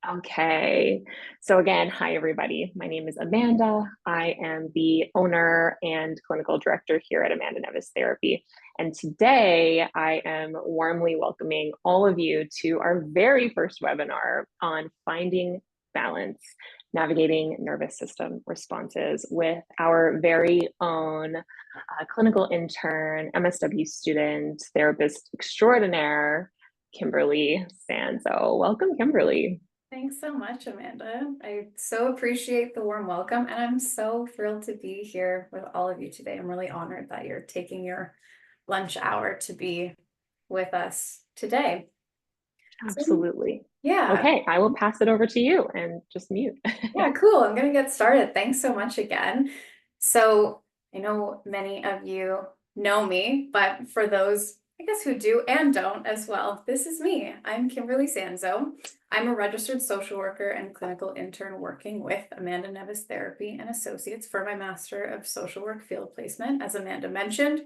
Okay. So again, hi everybody. My name is Amanda. I am the owner and clinical director here at Amanda Neves Therapy. And today I am warmly welcoming all of you to our very first webinar on finding balance, navigating nervous system responses with our very own clinical intern, MSW student, therapist extraordinaire, Kimberly Sanzo. Welcome, Kimberly. Thanks so much, Amanda. I so appreciate the warm welcome, and I'm so thrilled to be here with all of you today. I'm really honored that you're taking your lunch hour to be with us today. Absolutely. Yeah, Okay, I will pass it over to you and just mute. yeah, cool. I'm gonna get started. Thanks so much again. So I know many of you know me, but for those, I guess, who do and don't as well, this is me. I'm Kimberly Sanzo. I'm a registered social worker and clinical intern working with Amanda Neves Therapy and Associates for my Master of Social Work field placement, as Amanda mentioned.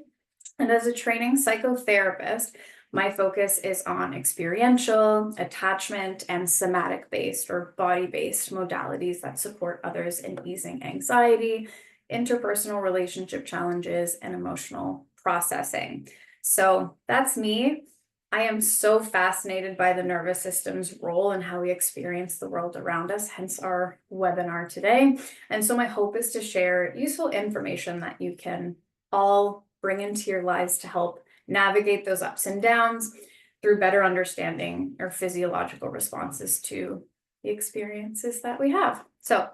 And as a training psychotherapist, my focus is on experiential, attachment, and somatic-based or body-based modalities that support others in easing anxiety, interpersonal relationship challenges, and emotional processing. So that's me. I am so fascinated by the nervous system's role and how we experience the world around us, hence our webinar today. And so my hope is to share useful information that you can all bring into your lives to help navigate those ups and downs through better understanding our physiological responses to the experiences that we have. So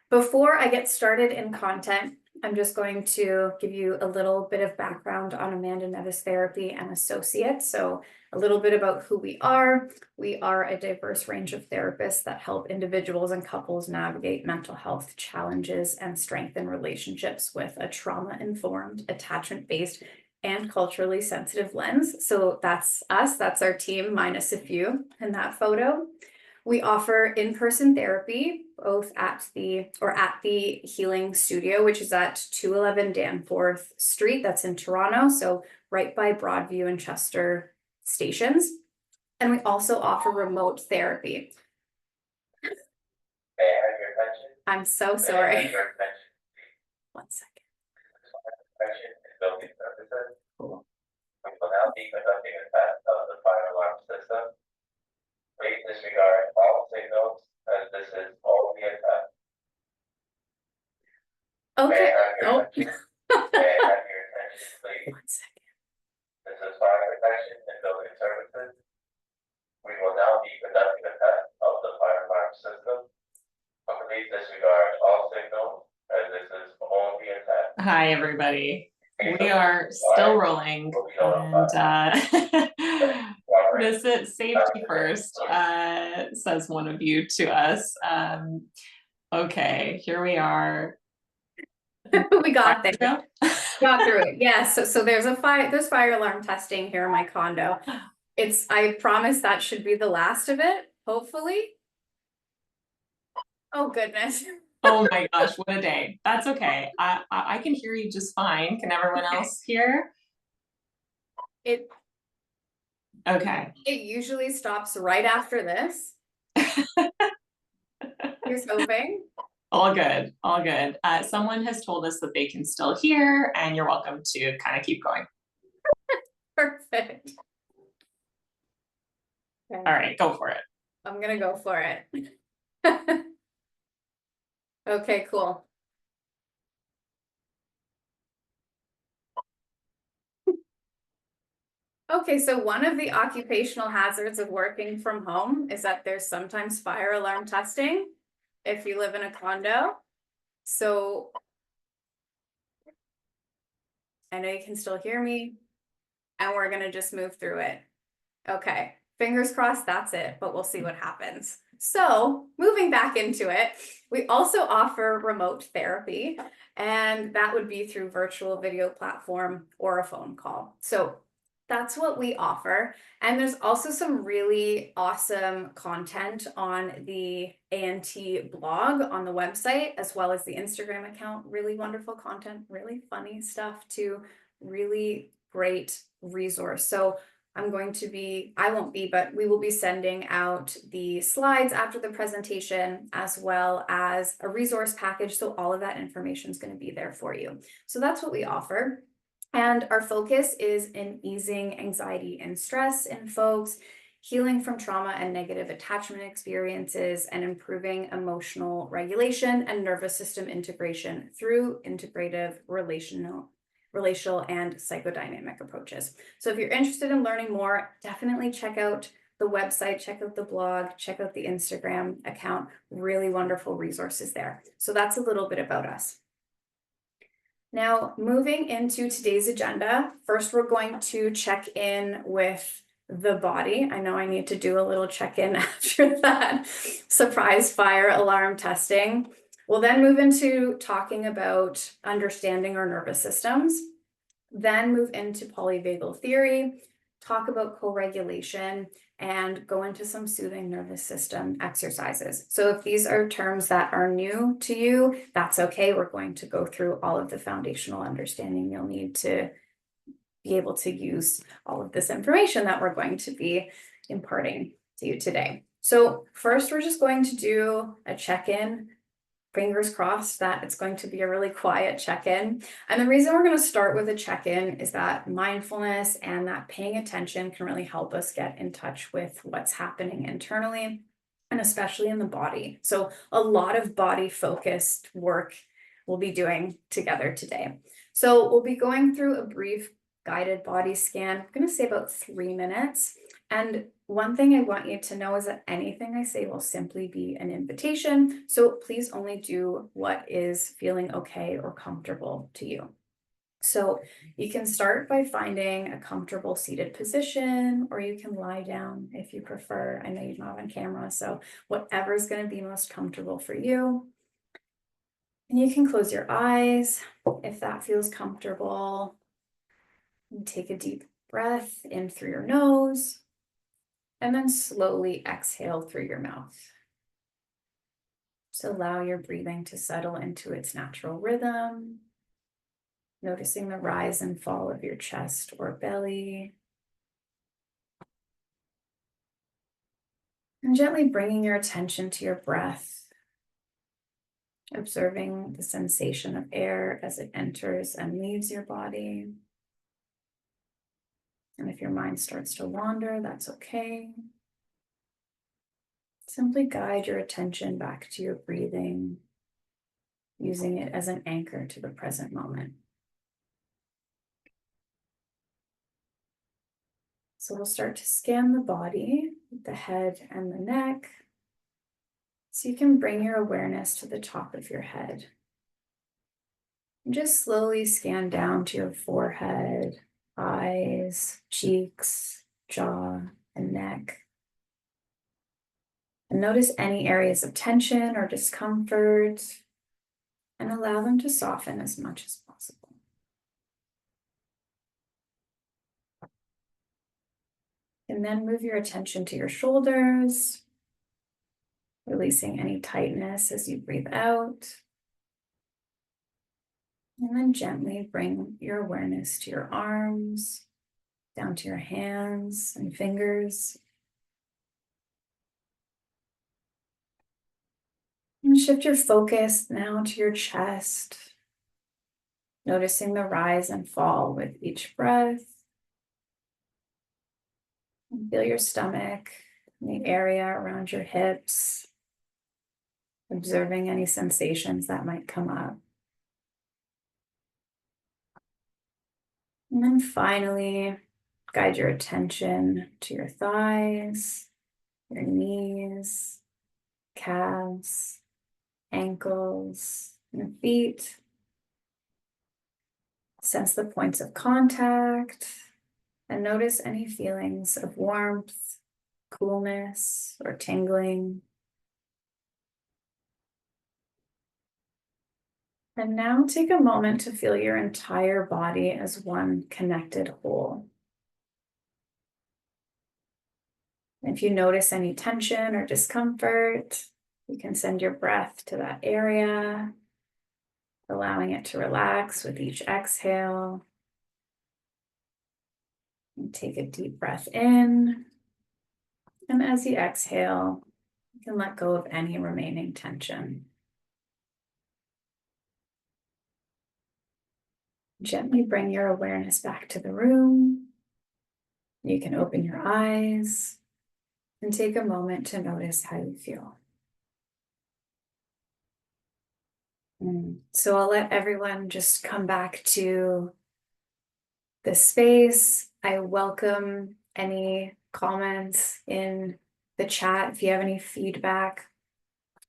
before I get started in content, I'm just going to give you a little bit of background on Amanda Neves Therapy and Associates. So a little bit about who we are. We are a diverse range of therapists that help individuals and couples navigate mental health challenges and strengthen relationships with a trauma-informed, attachment-based, and culturally sensitive lens. So that's us, that's our team, minus a few in that photo. We offer in-person therapy both at the Healing Studio, which is at 211 Danforth Street. That's in Toronto, so right by Broadview and Chester stations. And we also offer remote therapy. May I have your attention? I'm so May I sorry. have your attention? 1 second. Inspection and building services. Cool. We will now be conducting a test of the fire alarm system. Please disregard all signals as this is only a test. May I Okay. have your attention? May I have your attention, please? 1 second. This is fire protection and building services. We will now be conducting a test of the fire alarm system. Please disregard all signals as this is only a test. Hi, everybody. We are still rolling, and this is safety first, says one of you to us. Okay, here we are. We got there. Got through it. Yeah. So there's fire alarm testing here in my condo. I promise that should be the last of it, hopefully. Oh goodness. Oh my gosh, what a day. That's okay. I can hear you just fine. Can everyone else hear? It Okay. usually stops right after this. Here's hoping. All good, all good. Someone has told us that they can still hear, and you're welcome to kind of keep going. Perfect. Okay. All right, go for it. I'm gonna go for it. Okay, cool. Okay, so one of the occupational hazards of working from home is that there's sometimes fire alarm testing if you live in a condo. So I know you can still hear me, and we're gonna just move through it. Okay, fingers crossed that's it, but we'll see what happens. So moving back into it, we also offer remote therapy, and that would be through virtual video platform or a phone call. So that's what we offer. And there's also some really awesome content on the ANT blog on the website, as well as the Instagram account. Really wonderful content, really funny stuff too, really great resource. So I won't be, but we will be sending out the slides after the presentation, as well as a resource package. So all of that information is going to be there for you. So that's what we offer. And our focus is in easing anxiety and stress in folks, healing from trauma and negative attachment experiences, and improving emotional regulation and nervous system integration through integrative relational and psychodynamic approaches. So if you're interested in learning more, definitely check out the website, check out the blog, check out the Instagram account. Really wonderful resources there. So that's a little bit about us. Now, moving into today's agenda, first we're going to check in with the body. I know I need to do a little check-in after that surprise fire alarm testing. We'll then move into talking about understanding our nervous systems, then move into polyvagal theory, talk about co-regulation, and go into some soothing nervous system exercises. So if these are terms that are new to you, that's okay. We're going to go through all of the foundational understanding you'll need to be able to use all of this information that we're going to be imparting to you today. So first, we're just going to do a check-in. Fingers crossed that it's going to be a really quiet check-in. And the reason we're going to start with a check-in is that mindfulness and that paying attention can really help us get in touch with what's happening internally, and especially in the body. So a lot of body-focused work we'll be doing together today. So we'll be going through a brief guided body scan. I'm going to say about 3 minutes. And one thing I want you to know is that anything I say will simply be an invitation. So please only do what is feeling okay or comfortable to you. So you can start by finding a comfortable seated position, or you can lie down if you prefer. I know you're not on camera, so whatever is going to be most comfortable for you. And you can close your eyes if that feels comfortable. And take a deep breath in through your nose, and then slowly exhale through your mouth. Just allow your breathing to settle into its natural rhythm, noticing the rise and fall of your chest or belly. And gently bringing your attention to your breath, observing the sensation of air as it enters and leaves your body. And if your mind starts to wander, that's okay. Simply guide your attention back to your breathing, using it as an anchor to the present moment. So we'll start to scan the body, the head and the neck. So you can bring your awareness to the top of your head. And just slowly scan down to your forehead, eyes, cheeks, jaw, and neck. And notice any areas of tension or discomfort, and allow them to soften as much as possible. And then move your attention to your shoulders, releasing any tightness as you breathe out. And then gently bring your awareness to your arms, down to your hands and fingers. And shift your focus now to your chest, noticing the rise and fall with each breath. And feel your stomach and the area around your hips, observing any sensations that might come up. And then finally, guide your attention to your thighs, your knees, calves, ankles, and feet. Sense the points of contact and notice any feelings of warmth, coolness, or tingling. And now take a moment to feel your entire body as one connected whole. If you notice any tension or discomfort, you can send your breath to that area, allowing it to relax with each exhale. And take a deep breath in. And as you exhale, you can let go of any remaining tension. Gently bring your awareness back to the room. You can open your eyes and take a moment to notice how you feel. So I'll let everyone just come back to the space. I welcome any comments in the chat if you have any feedback.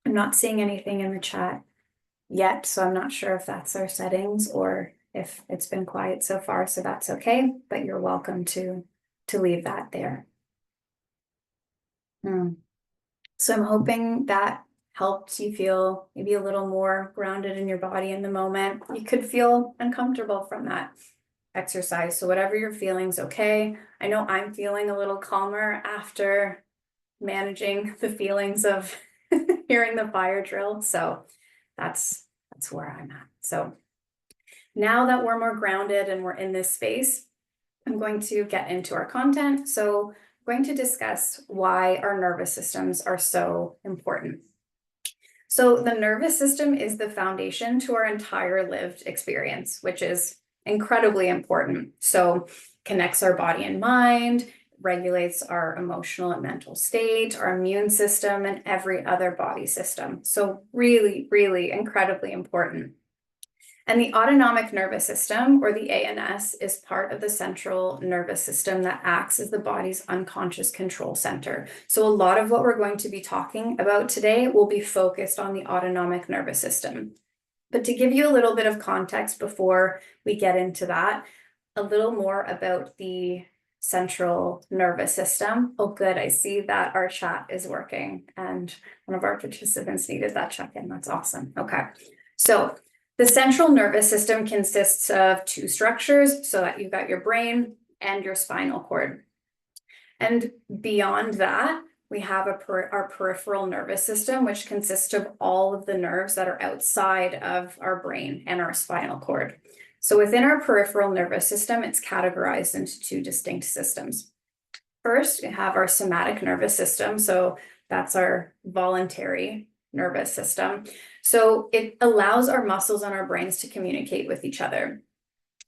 I'm not seeing anything in the chat yet, so I'm not sure if that's our settings or if it's been quiet so far, so that's okay, but you're welcome to leave that there. So I'm hoping that helped you feel maybe a little more grounded in your body in the moment. You could feel uncomfortable from that exercise, so whatever you're feeling is okay. I know I'm feeling a little calmer after managing the feelings of hearing the fire drill, so that's where I'm at. So now that we're more grounded and we're in this space, I'm going to get into our content. So I'm going to discuss why our nervous systems are so important. So the nervous system is the foundation to our entire lived experience, which is incredibly important. So connects our body and mind, regulates our emotional and mental state, our immune system, and every other body system. So really, really incredibly important. And the autonomic nervous system, or the ANS, is part of the central nervous system that acts as the body's unconscious control center. So a lot of what we're going to be talking about today will be focused on the autonomic nervous system. But to give you a little bit of context before we get into that, a little more about the central nervous system. Oh, good. I see that our chat is working and one of our participants needed that check-in. That's awesome. Okay. So the central nervous system consists of two structures, so that you've got your brain and your spinal cord. And beyond that, we have our peripheral nervous system, which consists of all of the nerves that are outside of our brain and our spinal cord. So within our peripheral nervous system, it's categorized into two distinct systems. First, we have our somatic nervous system. So that's our voluntary nervous system. So it allows our muscles and our brains to communicate with each other.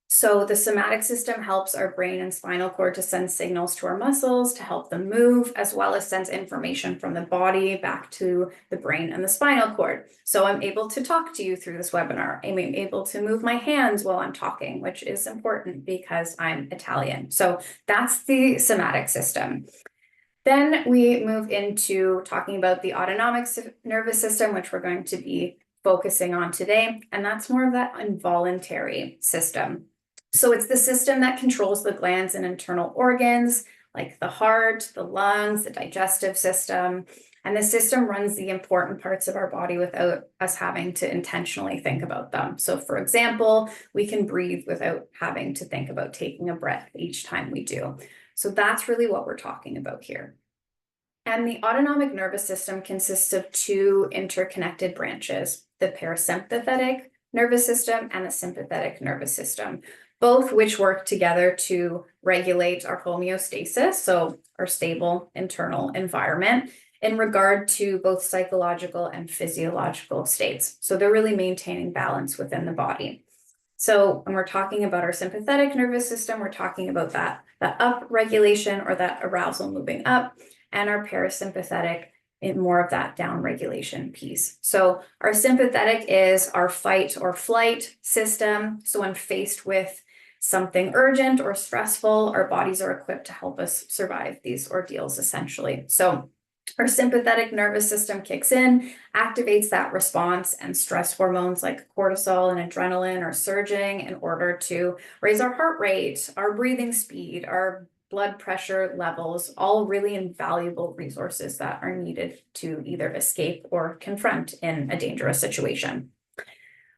So the somatic system helps our brain and spinal cord to send signals to our muscles to help them move, as well as sends information from the body back to the brain and the spinal cord. So I'm able to talk to you through this webinar. I'm able to move my hands while I'm talking, which is important because I'm Italian. So that's the somatic system. Then we move into talking about the autonomic nervous system, which we're going to be focusing on today, and that's more of that involuntary system. So it's the system that controls the glands and internal organs, like the heart, the lungs, the digestive system, and the system runs the important parts of our body without us having to intentionally think about them. So for example, we can breathe without having to think about taking a breath each time we do. So that's really what we're talking about here. And the autonomic nervous system consists of two interconnected branches, the parasympathetic nervous system and the sympathetic nervous system, both which work together to regulate our homeostasis, so our stable internal environment, in regard to both psychological and physiological states. So they're really maintaining balance within the body. So when we're talking about our sympathetic nervous system, we're talking about that up regulation or that arousal moving up, and our parasympathetic in more of that down regulation piece. So our sympathetic is our fight or flight system. So when faced with something urgent or stressful, our bodies are equipped to help us survive these ordeals essentially. So our sympathetic nervous system kicks in, activates that response, and stress hormones like cortisol and adrenaline are surging in order to raise our heart rate, our breathing speed, our blood pressure levels, all really invaluable resources that are needed to either escape or confront in a dangerous situation.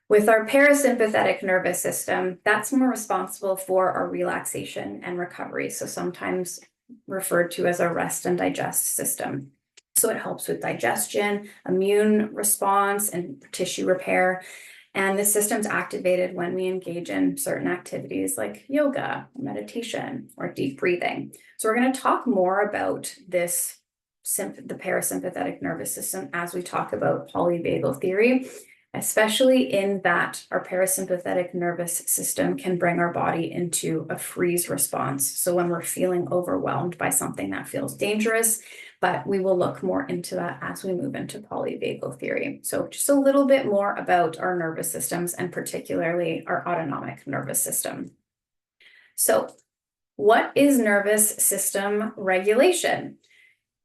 With our parasympathetic nervous system, that's more responsible for our relaxation and recovery, so sometimes referred to as a rest and digest system. So it helps with digestion, immune response, and tissue repair. And the system's activated when we engage in certain activities like yoga, meditation, or deep breathing. So we're going to talk more about this, the parasympathetic nervous system, as we talk about polyvagal theory, especially in that our parasympathetic nervous system can bring our body into a freeze response. So when we're feeling overwhelmed by something that feels dangerous, but we will look more into that as we move into polyvagal theory. So just a little bit more about our nervous systems, and particularly our autonomic nervous system. So what is nervous system regulation?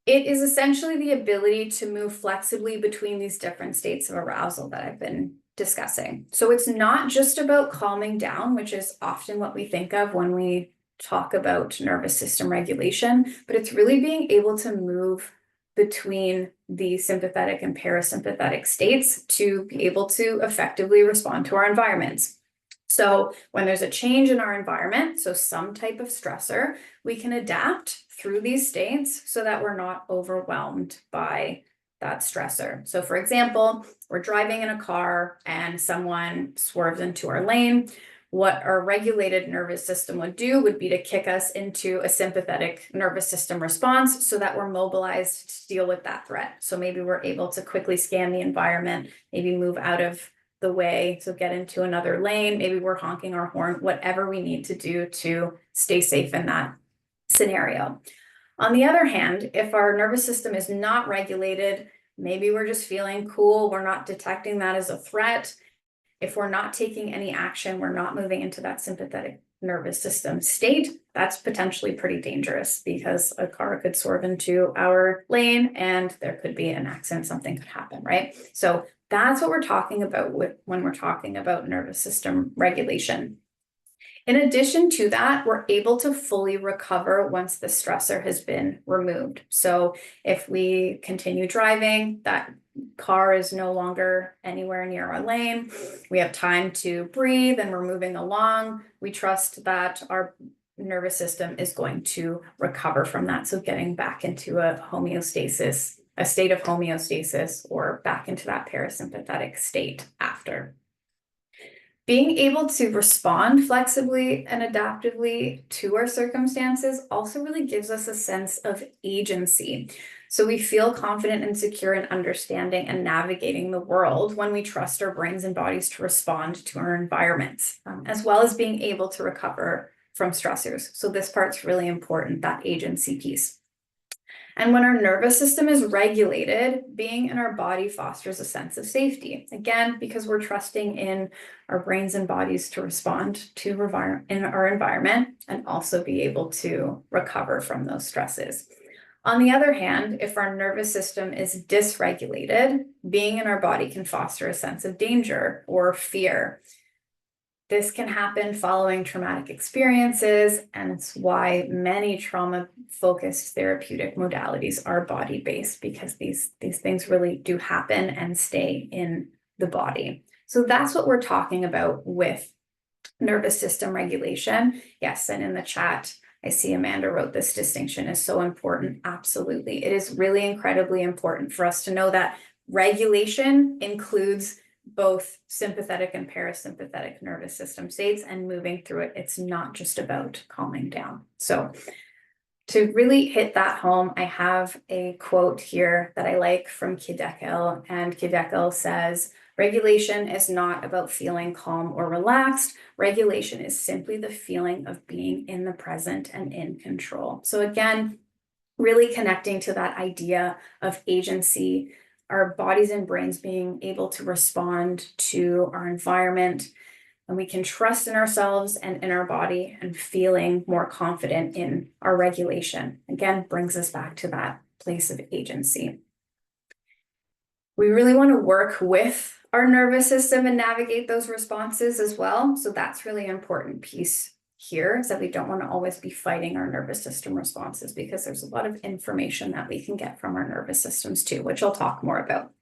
It is essentially the ability to move flexibly between these different states of arousal that I've been discussing. So it's not just about calming down, which is often what we think of when we talk about nervous system regulation, but it's really being able to move between the sympathetic and parasympathetic states to be able to effectively respond to our environments. So when there's a change in our environment, so some type of stressor, we can adapt through these states so that we're not overwhelmed by that stressor. So for example, we're driving in a car and someone swerves into our lane. What our regulated nervous system would do would be to kick us into a sympathetic nervous system response so that we're mobilized to deal with that threat. So maybe we're able to quickly scan the environment, maybe move out of the way, so get into another lane, maybe we're honking our horn, whatever we need to do to stay safe in that scenario. On the other hand, if our nervous system is not regulated, maybe we're just feeling cool, we're not detecting that as a threat. If we're not taking any action, we're not moving into that sympathetic nervous system state, that's potentially pretty dangerous because a car could swerve into our lane and there could be an accident, something could happen, right? So that's what we're talking about when we're talking about nervous system regulation. In addition to that, we're able to fully recover once the stressor has been removed. So if we continue driving, that car is no longer anywhere near our lane, we have time to breathe and we're moving along, we trust that our nervous system is going to recover from that. So getting back into a homeostasis, a state of homeostasis, or back into that parasympathetic state after. Being able to respond flexibly and adaptively to our circumstances also really gives us a sense of agency. So we feel confident and secure in understanding and navigating the world when we trust our brains and bodies to respond to our environments, as well as being able to recover from stressors. So this part's really important, that agency piece. And when our nervous system is regulated, being in our body fosters a sense of safety. Again, because we're trusting in our brains and bodies to respond to in our environment and also be able to recover from those stresses. On the other hand, if our nervous system is dysregulated, being in our body can foster a sense of danger or fear. This can happen following traumatic experiences, and it's why many trauma-focused therapeutic modalities are body-based, because these things really do happen and stay in the body. So that's what we're talking about with nervous system regulation. Yes, and in the chat, I see Amanda wrote this distinction is so important. Absolutely. It is really incredibly important for us to know that regulation includes both sympathetic and parasympathetic nervous system states and moving through it. It's not just about calming down. So to really hit that home, I have a quote here that I like from Kideckel, and Kideckel says, regulation is not about feeling calm or relaxed. Regulation is simply the feeling of being in the present and in control. So again, really connecting to that idea of agency, our bodies and brains being able to respond to our environment, and we can trust in ourselves and in our body and feeling more confident in our regulation. Again, brings us back to that place of agency. We really want to work with our nervous system and navigate those responses as well. So that's really an important piece here, is that we don't want to always be fighting our nervous system responses, because there's a lot of information that we can get from our nervous systems too, which I'll talk more about.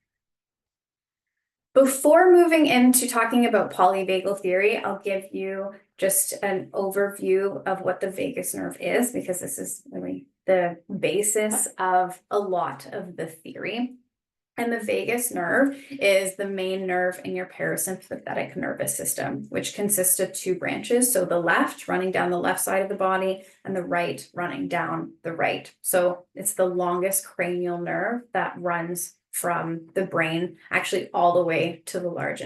Before moving into talking about polyvagal theory, I'll give you just an overview of what the vagus nerve is, because this is really the basis of a lot of the theory. And the vagus nerve is the main nerve in your parasympathetic nervous system, which consists of two branches. So the left running down the left side of the body and the right running down the right. So it's the longest cranial nerve that runs from the brain, actually all the way to the large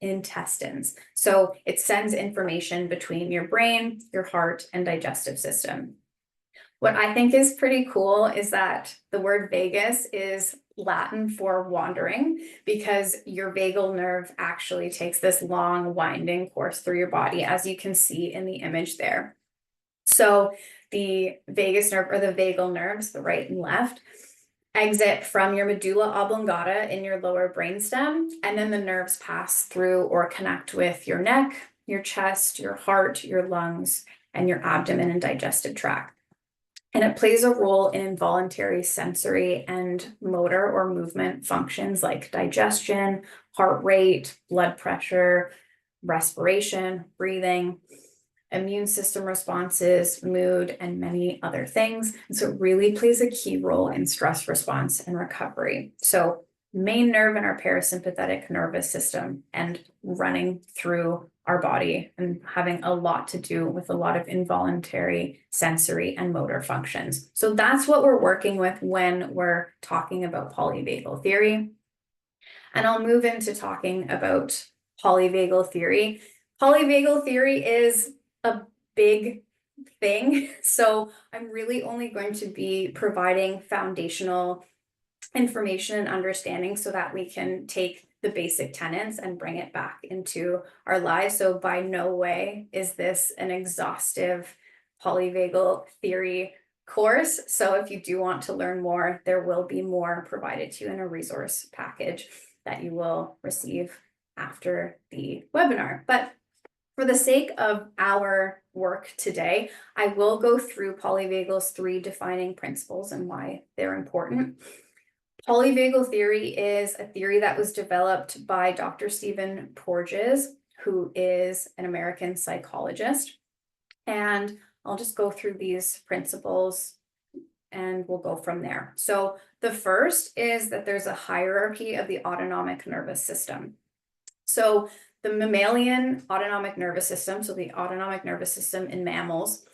intestines. So it sends information between your brain, your heart, and digestive system. What I think is pretty cool is that the word vagus is Latin for wandering, because your vagal nerve actually takes this long winding course through your body, as you can see in the image there. So the vagus nerve, or the vagal nerves, the right and left, exit from your medulla oblongata in your lower brainstem, and then the nerves pass through or connect with your neck, your chest, your heart, your lungs, and your abdomen and digestive tract. And it plays a role in involuntary sensory and motor or movement functions like digestion, heart rate, blood pressure, respiration, breathing, immune system responses, mood, and many other things. And so it really plays a key role in stress response and recovery. So main nerve in our parasympathetic nervous system and running through our body and having a lot to do with a lot of involuntary sensory and motor functions. So that's what we're working with when we're talking about polyvagal theory. And I'll move into talking about polyvagal theory. Polyvagal theory is a big thing. So I'm really only going to be providing foundational information and understanding so that we can take the basic tenets and bring it back into our lives. So by no way is this an exhaustive polyvagal theory course. So if you do want to learn more, there will be more provided to you in a resource package that you will receive after the webinar. But for the sake of our work today, I will go through polyvagal's 3 defining principles and why they're important. Polyvagal theory is a theory that was developed by Dr. Stephen Porges, who is an American psychologist. And I'll just go through these principles and we'll go from there. So the first is that there's a hierarchy of the autonomic nervous system. So the mammalian autonomic nervous system, so the autonomic nervous system in mammals,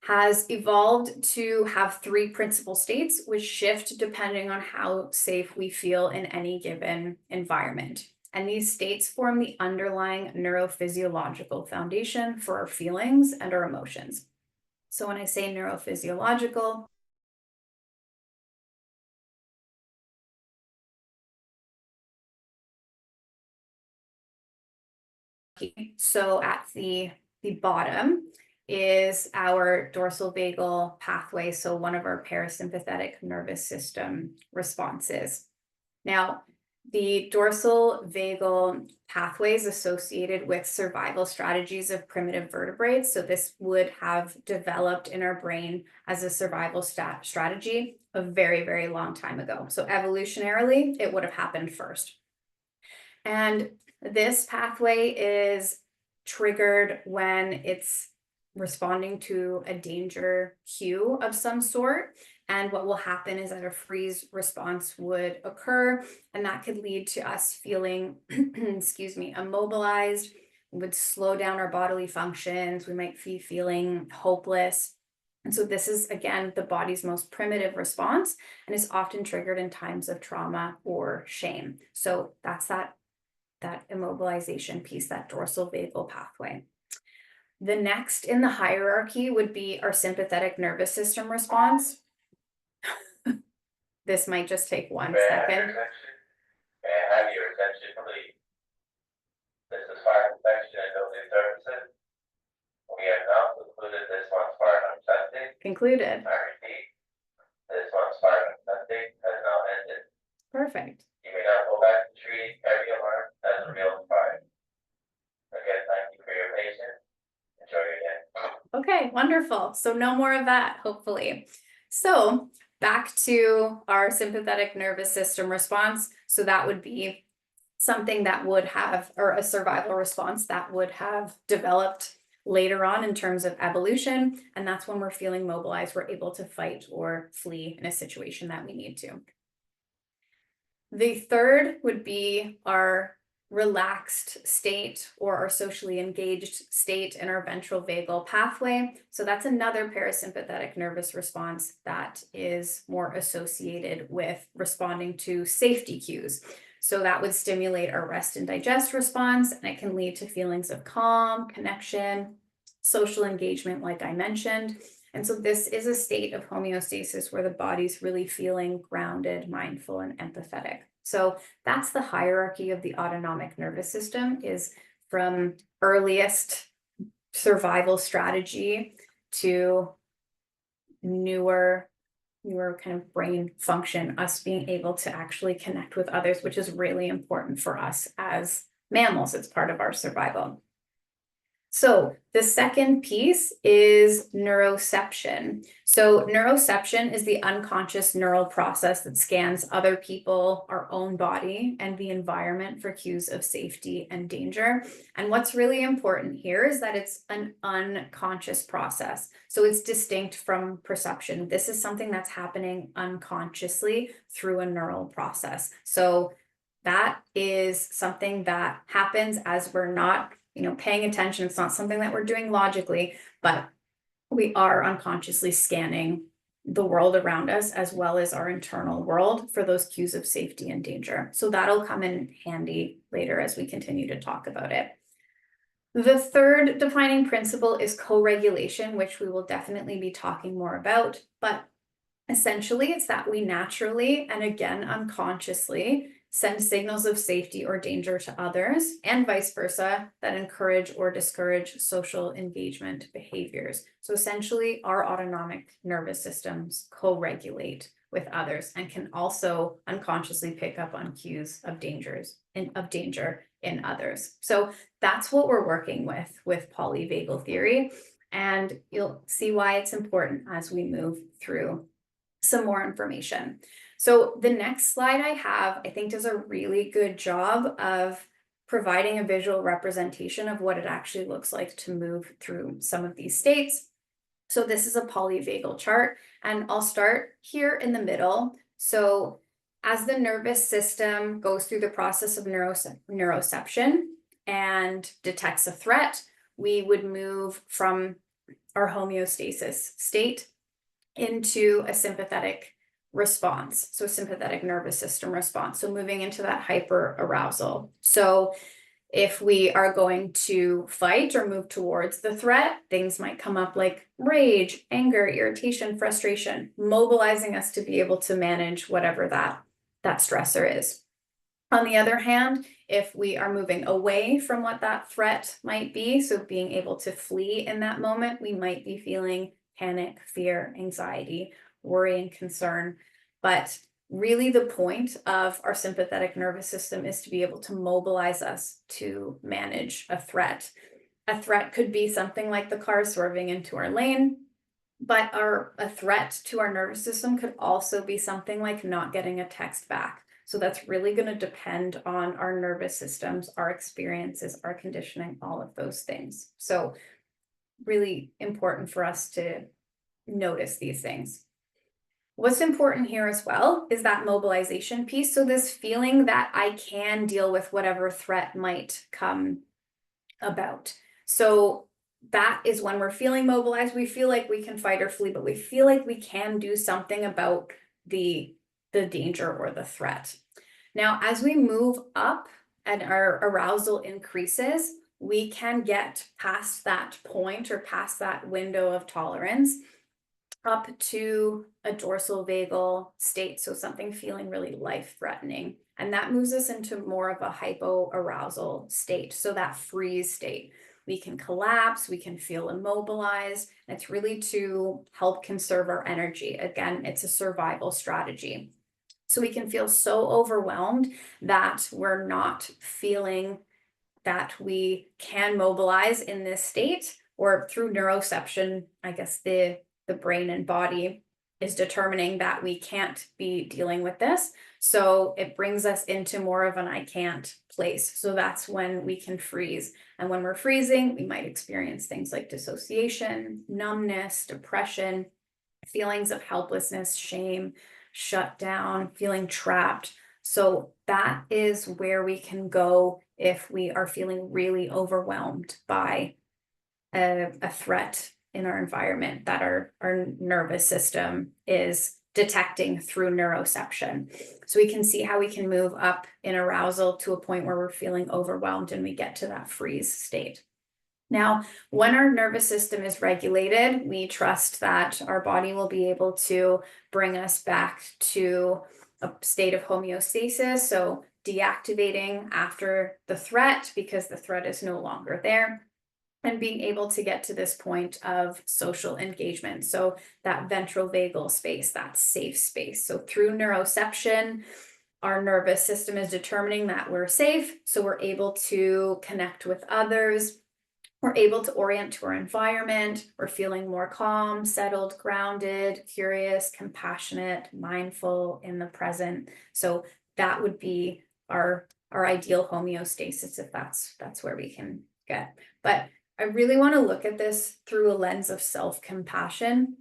has evolved to have 3 principal states, which shift depending on how safe we feel in any given environment. And these states form the underlying neurophysiological foundation for our feelings and our emotions. So when I say neurophysiological, so at the bottom is our dorsal vagal pathway, so one of our parasympathetic nervous system responses. Now, the dorsal vagal pathway is associated with survival strategies of primitive vertebrates. So this would have developed in our brain as a survival strategy a very, very long time ago. So evolutionarily, it would have happened first. And this pathway is triggered when it's responding to a danger cue of some sort. And what will happen is that a freeze response would occur, and that could lead to us feeling, excuse me, immobilized. It would slow down our bodily functions. We might be feeling hopeless. And so this is, again, the body's most primitive response and is often triggered in times of trauma or shame. So that's that immobilization piece, that dorsal vagal pathway. The next in the hierarchy would be our sympathetic nervous system response. This might just take 1 second. May I have your attention, please? This is fire protection and building services. We have now concluded this month's fire testing. Concluded. I repeat, this month's fire testing has now ended. Perfect. You may now go back to treating every alarm as a real fire. Again, thank you for your patience. Enjoy your day. Okay, wonderful. So no more of that, hopefully. So back to our sympathetic nervous system response. So that would be something that would have, or a survival response that would have developed later on in terms of evolution. And that's when we're feeling mobilized, we're able to fight or flee in a situation that we need to. The third would be our relaxed state or our socially engaged state in our ventral vagal pathway. So that's another parasympathetic nervous response that is more associated with responding to safety cues. So that would stimulate our rest and digest response, and it can lead to feelings of calm, connection, social engagement, like I mentioned. And so this is a state of homeostasis where the body's really feeling grounded, mindful, and empathetic. So that's the hierarchy of the autonomic nervous system, is from earliest survival strategy to newer kind of brain function, us being able to actually connect with others, which is really important for us as mammals. It's part of our survival. So the second piece is neuroception. So neuroception is the unconscious neural process that scans other people, our own body, and the environment for cues of safety and danger. And what's really important here is that it's an unconscious process. So it's distinct from perception. This is something that's happening unconsciously through a neural process. So that is something that happens as we're not paying attention. It's not something that we're doing logically, but we are unconsciously scanning the world around us as well as our internal world for those cues of safety and danger. So that'll come in handy later as we continue to talk about it. The third defining principle is co-regulation, which we will definitely be talking more about, but essentially it's that we naturally, and again unconsciously, send signals of safety or danger to others, and vice versa, that encourage or discourage social engagement behaviors. So essentially, our autonomic nervous systems co-regulate with others and can also unconsciously pick up on cues of danger in others. So that's what we're working with polyvagal theory, and you'll see why it's important as we move through some more information. So the next slide I have, I think, does a really good job of providing a visual representation of what it actually looks like to move through some of these states. So this is a polyvagal chart, and I'll start here in the middle. So as the nervous system goes through the process of neuroception and detects a threat, we would move from our homeostasis state into a sympathetic response, so sympathetic nervous system response, so moving into that hyper arousal. So if we are going to fight or move towards the threat, things might come up like rage, anger, irritation, frustration, mobilizing us to be able to manage whatever that stressor is. On the other hand, if we are moving away from what that threat might be, so being able to flee in that moment, we might be feeling panic, fear, anxiety, worry, and concern. But really the point of our sympathetic nervous system is to be able to mobilize us to manage a threat. A threat could be something like the car swerving into our lane, but a threat to our nervous system could also be something like not getting a text back. So that's really going to depend on our nervous systems, our experiences, our conditioning, all of those things. So really important for us to notice these things. What's important here as well is that mobilization piece. So this feeling that I can deal with whatever threat might come about. So that is when we're feeling mobilized. We feel like we can fight or flee, but we feel like we can do something about the danger or the threat. Now, as we move up and our arousal increases, we can get past that point or past that window of tolerance up to a dorsal vagal state, so something feeling really life-threatening. And that moves us into more of a hypoarousal state, so that freeze state. We can collapse, we can feel immobilized, and it's really to help conserve our energy. Again, it's a survival strategy. So we can feel so overwhelmed that we're not feeling that we can mobilize in this state, or through neuroception, I guess the brain and body is determining that we can't be dealing with this. So it brings us into more of an I can't place. So that's when we can freeze. And when we're freezing, we might experience things like dissociation, numbness, depression, feelings of helplessness, shame, shut down, feeling trapped. So that is where we can go if we are feeling really overwhelmed by a threat in our environment that our nervous system is detecting through neuroception. So we can see how we can move up in arousal to a point where we're feeling overwhelmed and we get to that freeze state. Now, when our nervous system is regulated, we trust that our body will be able to bring us back to a state of homeostasis. So deactivating after the threat because the threat is no longer there, and being able to get to this point of social engagement. So that ventral vagal space, that safe space. So through neuroception, our nervous system is determining that we're safe. So we're able to connect with others. We're able to orient to our environment. We're feeling more calm, settled, grounded, curious, compassionate, mindful, in the present. So that would be our ideal homeostasis, if that's where we can get. But I really want to look at this through a lens of self-compassion.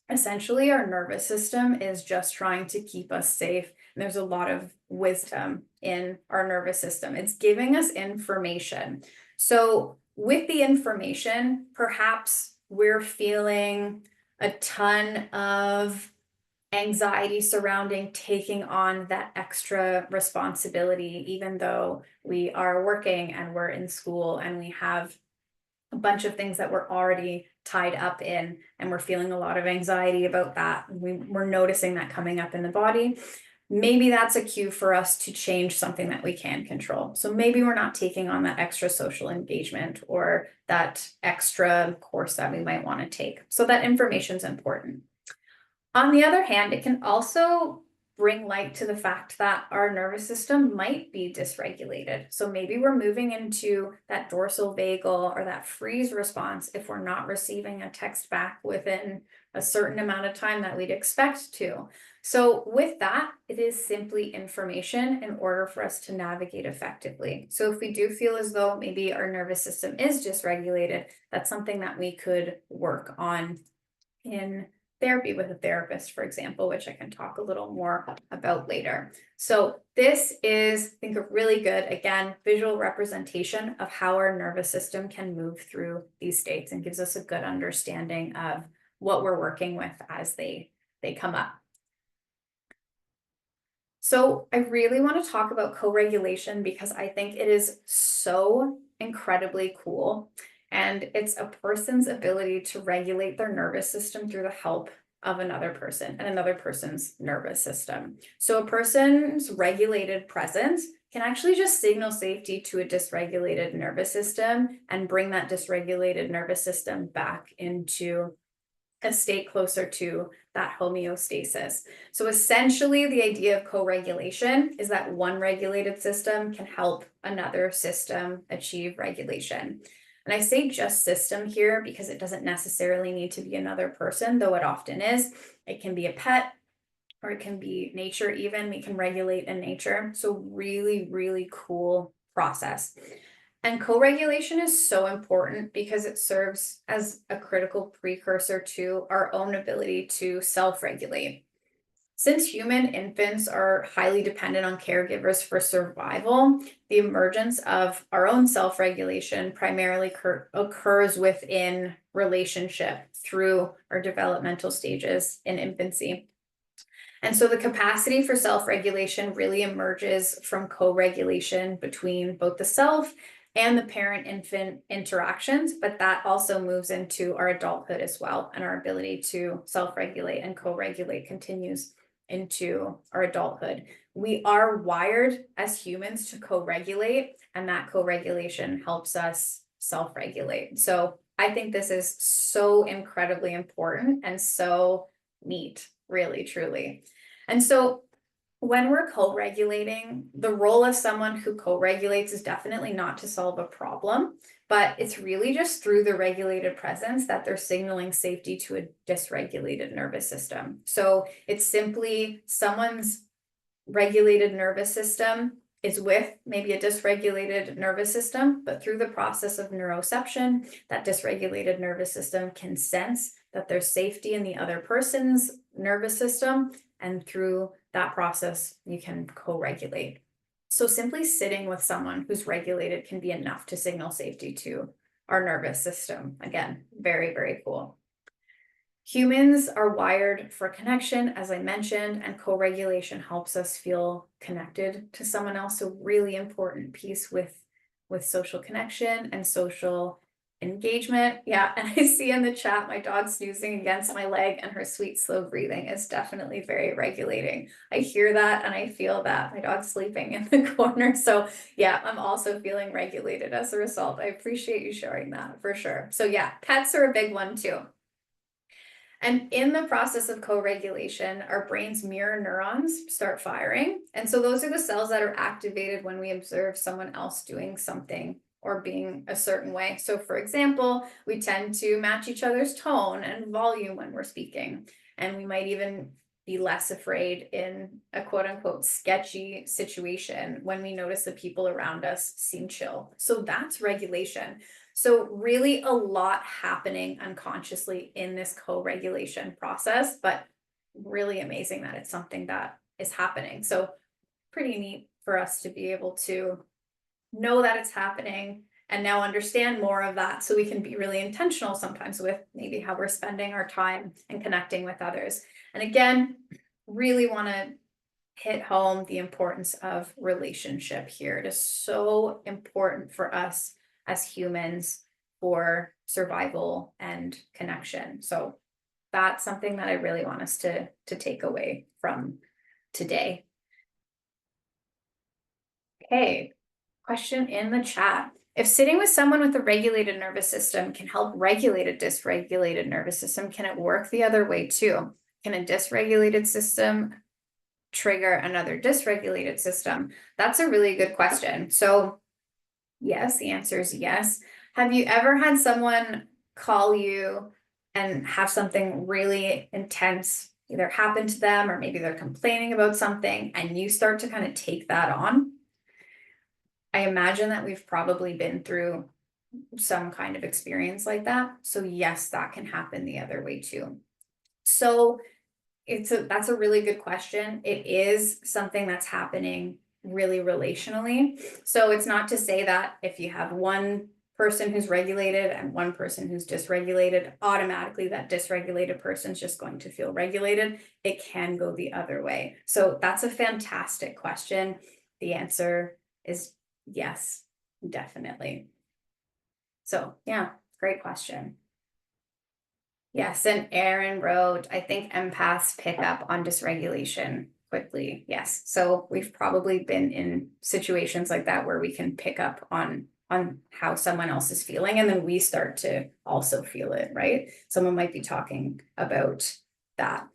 Essentially, our nervous system is just trying to keep us safe. And there's a lot of wisdom in our nervous system. It's giving us information. So with the information, perhaps we're feeling a ton of anxiety surrounding taking on that extra responsibility, even though we are working and we're in school and we have a bunch of things that we're already tied up in, and we're feeling a lot of anxiety about that. We're noticing that coming up in the body. Maybe that's a cue for us to change something that we can control. So maybe we're not taking on that extra social engagement or that extra course that we might want to take. So that information is important. On the other hand, it can also bring light to the fact that our nervous system might be dysregulated. So maybe we're moving into that dorsal vagal or that freeze response if we're not receiving a text back within a certain amount of time that we'd expect to. So with that, it is simply information in order for us to navigate effectively. So if we do feel as though maybe our nervous system is dysregulated, that's something that we could work on in therapy with a therapist, for example, which I can talk a little more about later. So this is, I think, a really good, again, visual representation of how our nervous system can move through these states and gives us a good understanding of what we're working with as they come up. So I really want to talk about co-regulation because I think it is so incredibly cool. And it's a person's ability to regulate their nervous system through the help of another person and another person's nervous system. So a person's regulated presence can actually just signal safety to a dysregulated nervous system and bring that dysregulated nervous system back into a state closer to that homeostasis. So essentially, the idea of co-regulation is that one regulated system can help another system achieve regulation. And I say just system here because it doesn't necessarily need to be another person, though it often is. It can be a pet, or it can be nature even. We can regulate in nature. So really, really cool process. And co-regulation is so important because it serves as a critical precursor to our own ability to self-regulate. Since human infants are highly dependent on caregivers for survival, the emergence of our own self-regulation primarily occurs within relationship through our developmental stages in infancy. And so the capacity for self-regulation really emerges from co-regulation between both the self and the parent-infant interactions, but that also moves into our adulthood as well. And our ability to self-regulate and co-regulate continues into our adulthood. We are wired as humans to co-regulate, and that co-regulation helps us self-regulate. So I think this is so incredibly important and so neat, really, truly. And so when we're co-regulating, the role of someone who co-regulates is definitely not to solve a problem, but it's really just through the regulated presence that they're signaling safety to a dysregulated nervous system. So it's simply someone's regulated nervous system is with maybe a dysregulated nervous system, but through the process of neuroception, that dysregulated nervous system can sense that there's safety in the other person's nervous system, and through that process you can co-regulate. So simply sitting with someone who's regulated can be enough to signal safety to our nervous system. Again, very, very cool. Humans are wired for connection, as I mentioned, and co-regulation helps us feel connected to someone else. A really important piece with social connection and social engagement. Yeah, and I see in the chat my dog snoozing against my leg, and her sweet slow breathing is definitely very regulating. I hear that and I feel that. My dog's sleeping in the corner. So yeah, I'm also feeling regulated as a result. I appreciate you sharing that for sure. So yeah, pets are a big one too. And in the process of co-regulation, our brain's mirror neurons start firing. And so those are the cells that are activated when we observe someone else doing something or being a certain way. So for example, we tend to match each other's tone and volume when we're speaking. And we might even be less afraid in a quote unquote sketchy situation when we notice the people around us seem chill. So that's regulation. So really a lot happening unconsciously in this co-regulation process, but really amazing that it's something that is happening. So pretty neat for us to be able to know that it's happening and now understand more of that so we can be really intentional sometimes with maybe how we're spending our time and connecting with others. And again, really want to hit home the importance of relationship here. It is so important for us as humans for survival and connection. So that's something that I really want us to take away from today. Okay, question in the chat. If sitting with someone with a regulated nervous system can help regulate a dysregulated nervous system, can it work the other way too? Can a dysregulated system trigger another dysregulated system? That's a really good question. So yes, the answer is yes. Have you ever had someone call you and have something really intense either happen to them, or maybe they're complaining about something and you start to kind of take that on? I imagine that we've probably been through some kind of experience like that. So yes, that can happen the other way too. So that's a really good question. It is something that's happening really relationally. So it's not to say that if you have one person who's regulated and one person who's dysregulated, automatically that dysregulated person's just going to feel regulated. It can go the other way. So that's a fantastic question. The answer is yes, definitely. So yeah, great question. Yes, and Aaron wrote, I think empaths pick up on dysregulation quickly. Yes, so we've probably been in situations like that where we can pick up on how someone else is feeling, and then we start to also feel it, right? Someone might be talking about that.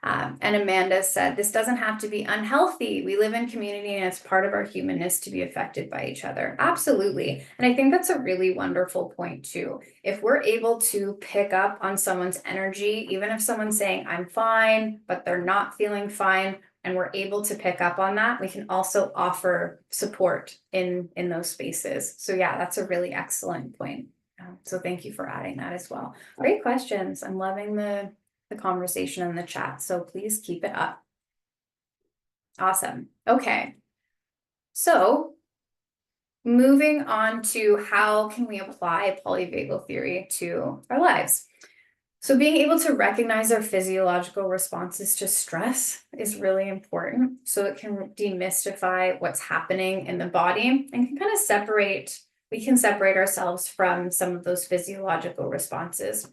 And Amanda said, this doesn't have to be unhealthy. We live in community and it's part of our humanness to be affected by each other. Absolutely. And I think that's a really wonderful point too. If we're able to pick up on someone's energy, even if someone's saying, I'm fine, but they're not feeling fine, and we're able to pick up on that, we can also offer support in those spaces. So yeah, that's a really excellent point. So thank you for adding that as well. Great questions. I'm loving the conversation in the chat, so please keep it up. Awesome. Okay, so moving on to how can we apply polyvagal theory to our lives. So being able to recognize our physiological responses to stress is really important. So it can demystify what's happening in the body and can kind of we can separate ourselves from some of those physiological responses.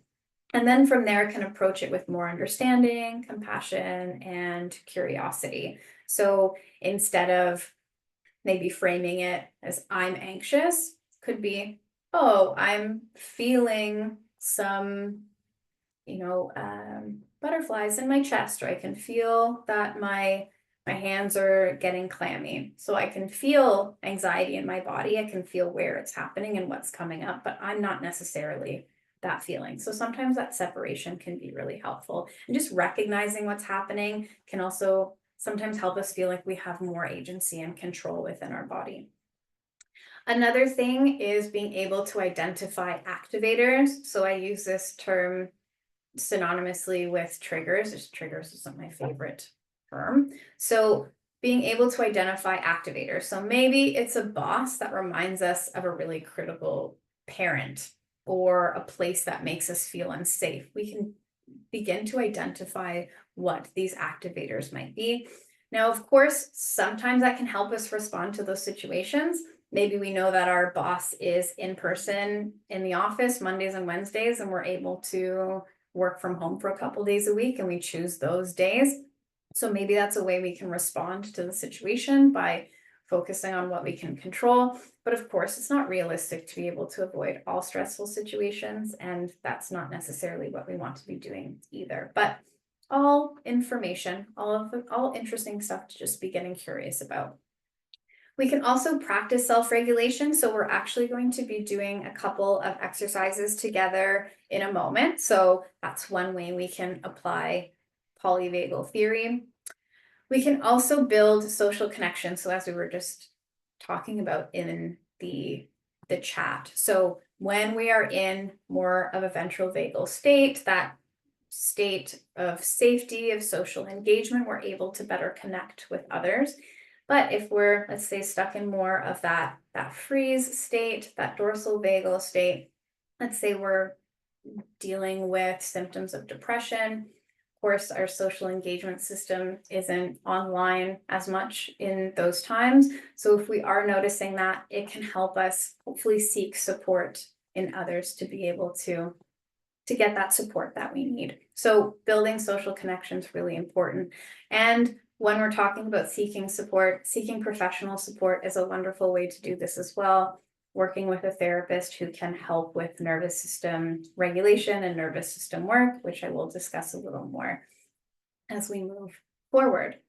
And then from there, can approach it with more understanding, compassion, and curiosity. So instead of maybe framing it as I'm anxious, could be, oh, I'm feeling some, butterflies in my chest, or I can feel that my hands are getting clammy. So I can feel anxiety in my body. I can feel where it's happening and what's coming up, but I'm not necessarily that feeling. So sometimes that separation can be really helpful. And just recognizing what's happening can also sometimes help us feel like we have more agency and control within our body. Another thing is being able to identify activators. So I use this term synonymously with triggers. Triggers is my favorite term. So being able to identify activators. So maybe it's a boss that reminds us of a really critical parent or a place that makes us feel unsafe. We can begin to identify what these activators might be. Now, of course, sometimes that can help us respond to those situations. Maybe we know that our boss is in person in the office Mondays and Wednesdays, and we're able to work from home for a couple days a week, and we choose those days. So maybe that's a way we can respond to the situation by focusing on what we can control. But of course, it's not realistic to be able to avoid all stressful situations, and that's not necessarily what we want to be doing either. But all information, all interesting stuff to just be getting curious about. We can also practice self-regulation. So we're actually going to be doing a couple of exercises together in a moment. So that's one way we can apply polyvagal theory. We can also build social connection. So as we were just talking about in the chat. So when we are in more of a ventral vagal state, that state of safety, of social engagement, we're able to better connect with others. But if we're, let's say, stuck in more of that freeze state, that dorsal vagal state, let's say we're dealing with symptoms of depression. Of course, our social engagement system isn't online as much in those times. So if we are noticing that, it can help us hopefully seek support in others to be able to get that support that we need. So building social connections is really important. And when we're talking about seeking support, seeking professional support is a wonderful way to do this as well. Working with a therapist who can help with nervous system regulation and nervous system work, which I will discuss a little more as we move forward.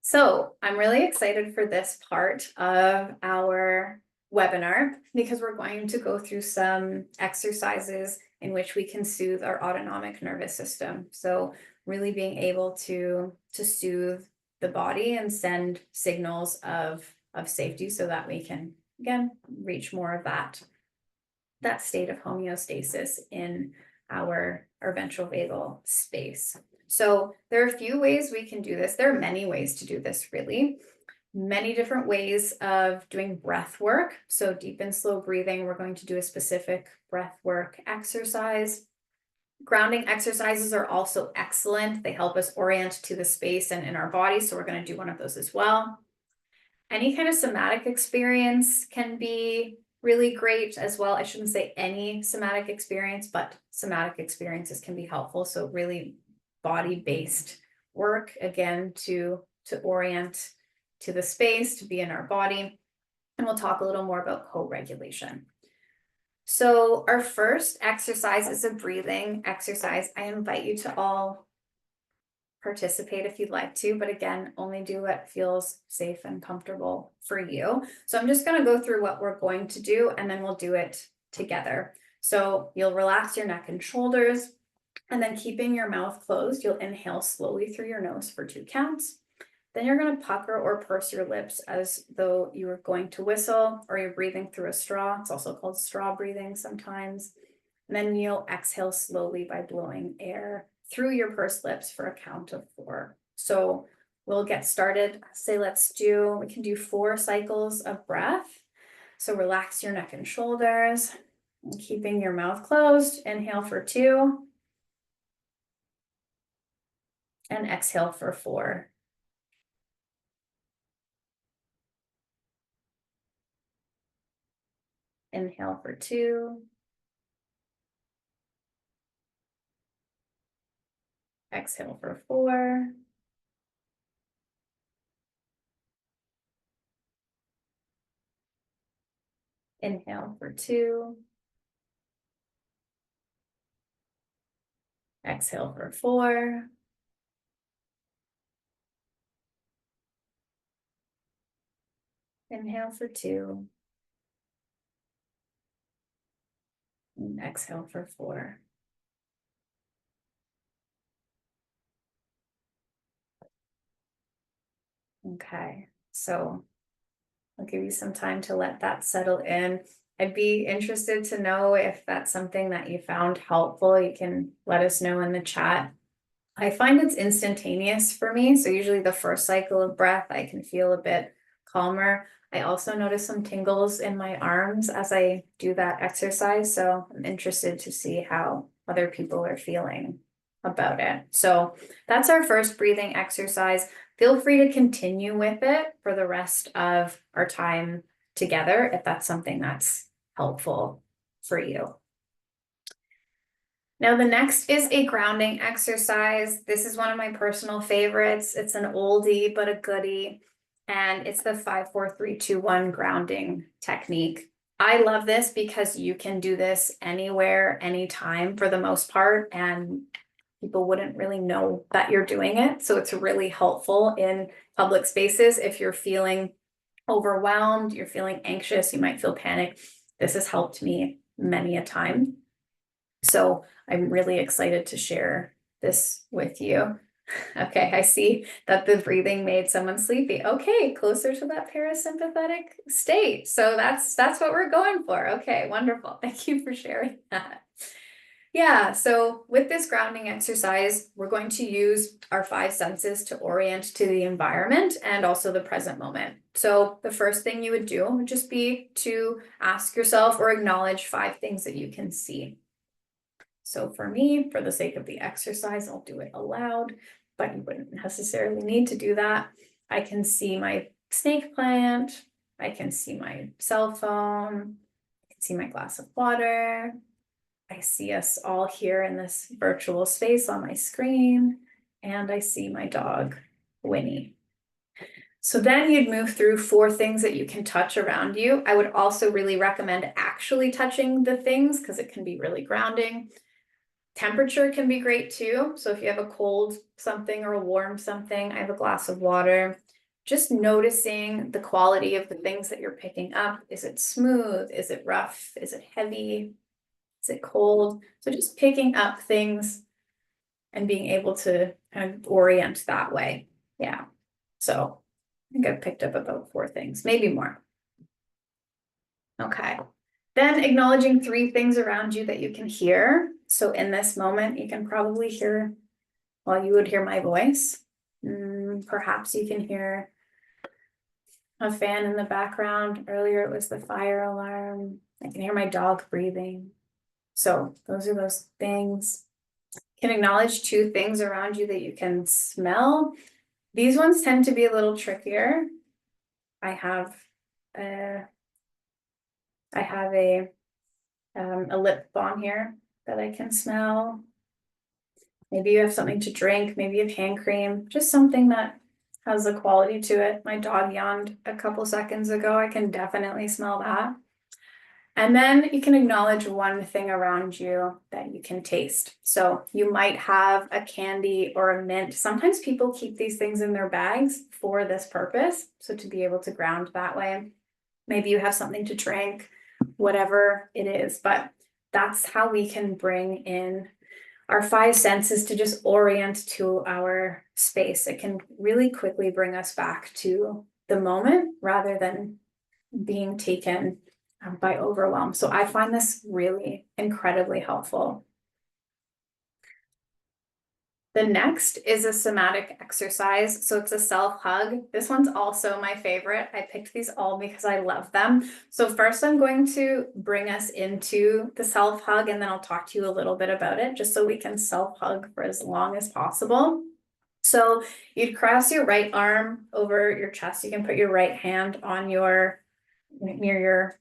So I'm really excited for this part of our webinar because we're going to go through some exercises in which we can soothe our autonomic nervous system. So really being able to soothe the body and send signals of safety so that we can, again, reach more of that state of homeostasis in our ventral vagal space. So there are a few ways we can do this. There are many ways to do this, really. Many different ways of doing breath work. So deep and slow breathing, we're going to do a specific breath work exercise. Grounding exercises are also excellent. They help us orient to the space and in our body. So we're going to do one of those as well. Any kind of somatic experience can be really great as well. I shouldn't say any somatic experience, but somatic experiences can be helpful. So really body-based work, again, to orient to the space, to be in our body. And we'll talk a little more about co-regulation. So our first exercise is a breathing exercise. I invite you to all participate if you'd like to, but again, only do what feels safe and comfortable for you. So I'm just going to go through what we're going to do, and then we'll do it together. So you'll relax your neck and shoulders, and then keeping your mouth closed, you'll inhale slowly through your nose for 2 counts. Then you're going to pucker or purse your lips as though you were going to whistle, or you're breathing through a straw. It's also called straw breathing sometimes. And then you'll exhale slowly by blowing air through your pursed lips for a count of 4. So we'll get started. Say we can do 4 cycles of breath. So relax your neck and shoulders, and keeping your mouth closed. Inhale for 2. And exhale for 4. Inhale for 2. Exhale for 4. Inhale for 2. Exhale for 4. Inhale for 2. And exhale for 4. Okay, so I'll give you some time to let that settle in. I'd be interested to know if that's something that you found helpful. You can let us know in the chat I find it's instantaneous for me. So usually the first cycle of breath, I can feel a bit calmer. I also notice some tingles in my arms as I do that exercise. So I'm interested to see how other people are feeling about it. So that's our first breathing exercise. Feel free to continue with it for the rest of our time together if that's something that's helpful for you. Now, the next is a grounding exercise. This is one of my personal favorites. It's an oldie, but a goodie. And it's the 5-4-3-2-1 grounding technique. I love this because you can do this anywhere, anytime for the most part, and people wouldn't really know that you're doing it. So it's really helpful in public spaces. If you're feeling overwhelmed, you're feeling anxious, you might feel panic. This has helped me many a time. So I'm really excited to share this with you. Okay, I see that the breathing made someone sleepy. Okay, closer to that parasympathetic state. So that's what we're going for. Okay, wonderful. Thank you for sharing that. Yeah, so with this grounding exercise, we're going to use our 5 senses to orient to the environment and also the present moment. So the first thing you would do would just be to ask yourself or acknowledge 5 things that you can see. So for me, for the sake of the exercise, I'll do it aloud, but you wouldn't necessarily need to do that. I can see my snake plant. I can see my cell phone. I can see my glass of water. I see us all here in this virtual space on my screen, and I see my dog, Winnie. So then you'd move through 4 things that you can touch around you. I would also really recommend actually touching the things because it can be really grounding. Temperature can be great too. So if you have a cold something or a warm something, I have a glass of water. Just noticing the quality of the things that you're picking up. Is it smooth? Is it rough? Is it heavy? Is it cold? So just picking up things and being able to kind of orient that way. Yeah. So I think I've picked up about 4 things, maybe more. Okay. Then acknowledging 3 things around you that you can hear. So in this moment, you can probably hear, well, you would hear my voice. Perhaps you can hear a fan in the background. Earlier it was the fire alarm. I can hear my dog breathing. So those are those things. You can acknowledge 2 things around you that you can smell. These ones tend to be a little trickier. I have a lip balm here that I can smell. Maybe you have something to drink, maybe you have hand cream, just something that has a quality to it. My dog yawned a couple seconds ago. I can definitely smell that. And then you can acknowledge 1 thing around you that you can taste. So you might have a candy or a mint. Sometimes people keep these things in their bags for this purpose. So to be able to ground that way. Maybe you have something to drink, whatever it is, but that's how we can bring in our 5 senses to just orient to our space. It can really quickly bring us back to the moment rather than being taken by overwhelm. So I find this really incredibly helpful. The next is a somatic exercise. So it's a self-hug. This one's also my favorite. I picked these all because I love them. So first I'm going to bring us into the self-hug and then I'll talk to you a little bit about it just so we can self-hug for as long as possible. So you'd cross your right arm over your chest. You can put your right hand on near your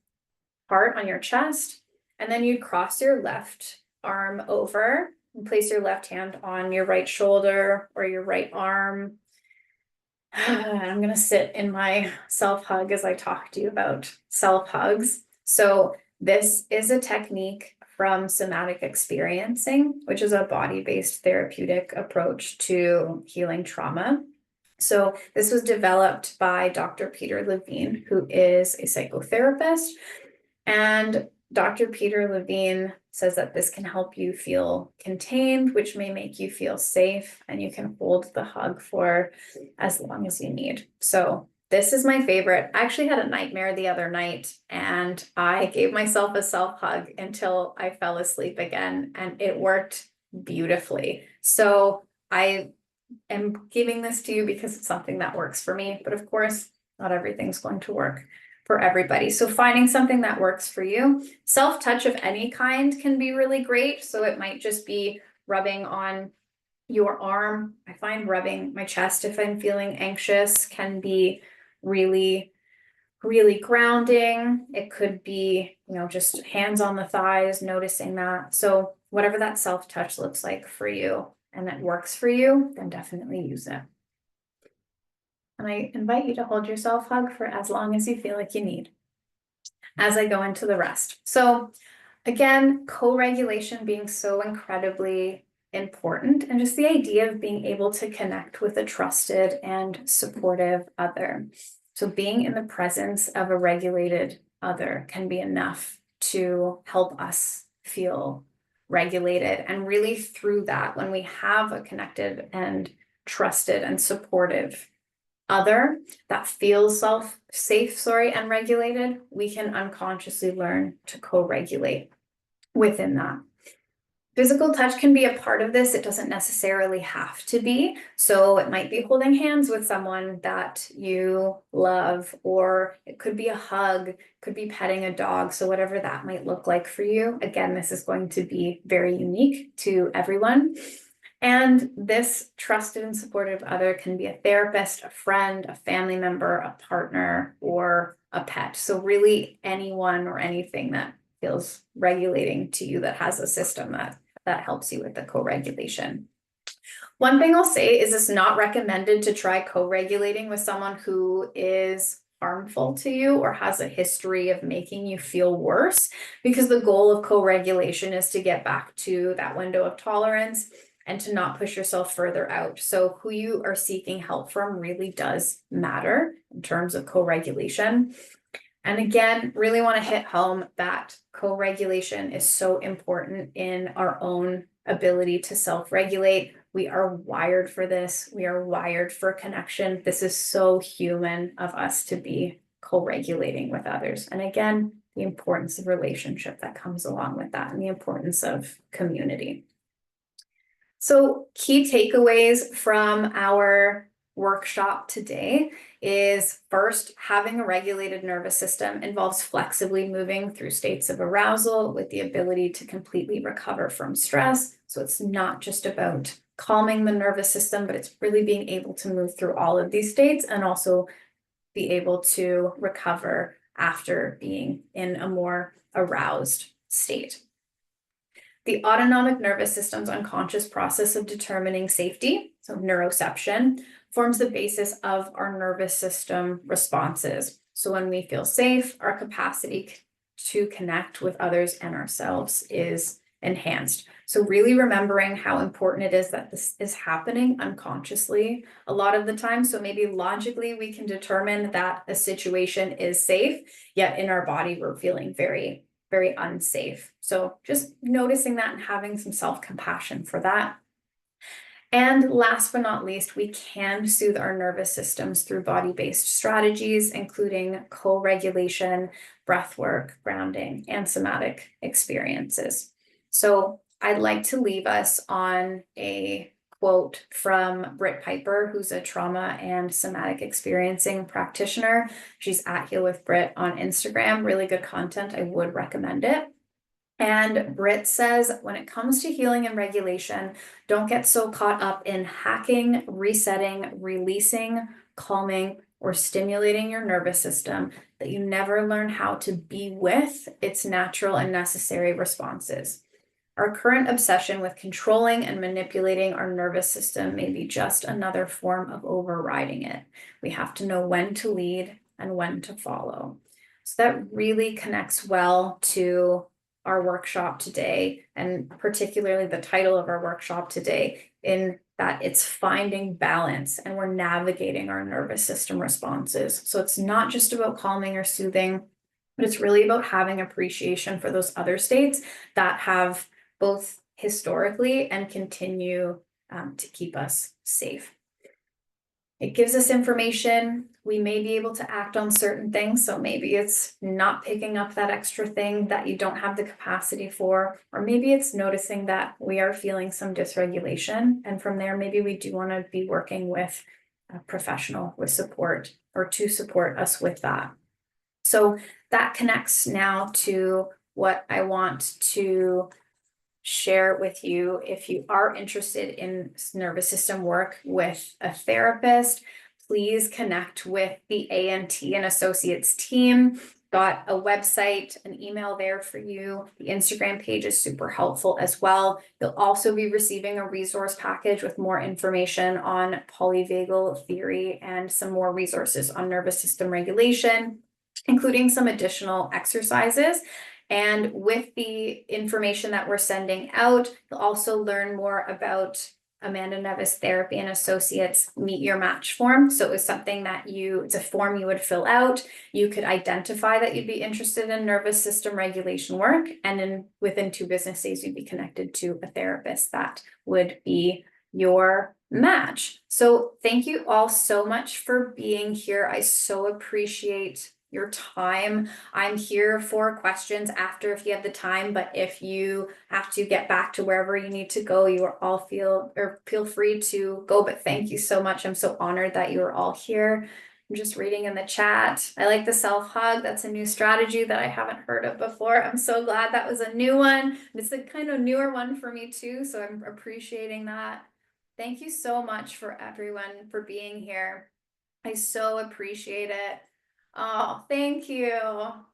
heart on your chest, and then you'd cross your left arm over and place your left hand on your right shoulder or your right arm. I'm going to sit in my self-hug as I talk to you about self-hugs. So this is a technique from somatic experiencing, which is a body-based therapeutic approach to healing trauma. So this was developed by Dr. Peter Levine, who is a psychotherapist. And Dr. Peter Levine says that this can help you feel contained, which may make you feel safe, and you can hold the hug for as long as you need. So this is my favorite. I actually had a nightmare the other night, and I gave myself a self-hug until I fell asleep again, and it worked beautifully. So I am giving this to you because it's something that works for me, but of course, not everything's going to work for everybody. So finding something that works for you. Self-touch of any kind can be really great. So it might just be rubbing on your arm. I find rubbing my chest if I'm feeling anxious can be really, really grounding. It could be, just hands on the thighs, noticing that. So whatever that self-touch looks like for you and that works for you, then definitely use it. And I invite you to hold your self-hug for as long as you feel like you need as I go into the rest. So again, co-regulation being so incredibly important, and just the idea of being able to connect with a trusted and supportive other. So being in the presence of a regulated other can be enough to help us feel regulated. And really through that, when we have a connected and trusted and supportive other that feels safe and regulated, we can unconsciously learn to co-regulate within that. Physical touch can be a part of this. It doesn't necessarily have to be. So it might be holding hands with someone that you love, or it could be a hug, could be petting a dog. So whatever that might look like for you. Again, this is going to be very unique to everyone. And this trusted and supportive other can be a therapist, a friend, a family member, a partner, or a pet. So really anyone or anything that feels regulating to you, that has a system that helps you with the co-regulation. One thing I'll say is it's not recommended to try co-regulating with someone who is harmful to you or has a history of making you feel worse, because the goal of co-regulation is to get back to that window of tolerance and to not push yourself further out. So who you are seeking help from really does matter in terms of co-regulation. And again, really want to hit home that co-regulation is so important in our own ability to self-regulate. We are wired for this. We are wired for connection. This is so human of us to be co-regulating with others. And again, the importance of relationship that comes along with that, and the importance of community. So key takeaways from our workshop today is, first, having a regulated nervous system involves flexibly moving through states of arousal with the ability to completely recover from stress. So it's not just about calming the nervous system, but it's really being able to move through all of these states and also be able to recover after being in a more aroused state. The autonomic nervous system's unconscious process of determining safety, so neuroception, forms the basis of our nervous system responses. So when we feel safe, our capacity to connect with others and ourselves is enhanced. So really remembering how important it is that this is happening unconsciously a lot of the time. So maybe logically we can determine that a situation is safe, yet in our body we're feeling very, very unsafe. So just noticing that and having some self-compassion for that. And last but not least, we can soothe our nervous systems through body-based strategies, including co-regulation, breath work, grounding, and somatic experiences. So I'd like to leave us on a quote from Britt Piper, who's a trauma and somatic experiencing practitioner. She's at Heal with Britt on Instagram. Really good content. I would recommend it. And Britt says, when it comes to healing and regulation, don't get so caught up in hacking, resetting, releasing, calming, or stimulating your nervous system that you never learn how to be with its natural and necessary responses. Our current obsession with controlling and manipulating our nervous system may be just another form of overriding it. We have to know when to lead and when to follow. So that really connects well to our workshop today, and particularly the title of our workshop today, in that it's finding balance and we're navigating our nervous system responses. So it's not just about calming or soothing, but it's really about having appreciation for those other states that have both historically and continue to keep us safe. It gives us information we may be able to act on certain things. So maybe it's not picking up that extra thing that you don't have the capacity for, or maybe it's noticing that we are feeling some dysregulation. And from there, maybe we do want to be working with a professional with support or to support us with that. So that connects now to what I want to share with you. If you are interested in nervous system work with a therapist, please connect with the ANT and Associates team. Got a website, an email there for you. The Instagram page is super helpful as well. You'll also be receiving a resource package with more information on polyvagal theory and some more resources on nervous system regulation, including some additional exercises. And with the information that we're sending out, you'll also learn more about Amanda Neves Therapy and Associates Meet Your Match form. So it was something that it's a form you would fill out. You could identify that you'd be interested in nervous system regulation work. And then within 2 business days, you'd be connected to a therapist that would be your match. So thank you all so much for being here. I so appreciate your time. I'm here for questions after if you have the time, but if you have to get back to wherever you need to go, you are all feel free to go. But thank you so much. I'm so honored that you are all here. I'm just reading in the chat. I like the self-hug. That's a new strategy that I haven't heard of before. I'm so glad that was a new one. It's a kind of newer one for me too, so I'm appreciating that. Thank you so much for everyone for being here. I so appreciate it. Oh, thank you.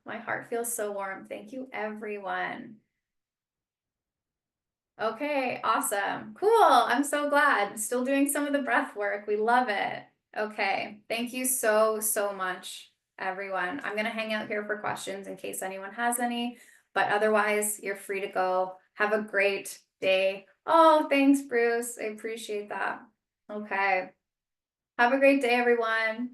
My heart feels so warm. Thank you, everyone. Okay, awesome. Cool. I'm so glad. Still doing some of the breath work. We love it. Okay. Thank you so, so much, everyone. I'm going to hang out here for questions in case anyone has any, but otherwise, you're free to go. Have a great day. Oh, thanks, Bruce. I appreciate that. Okay. Have a great day, everyone.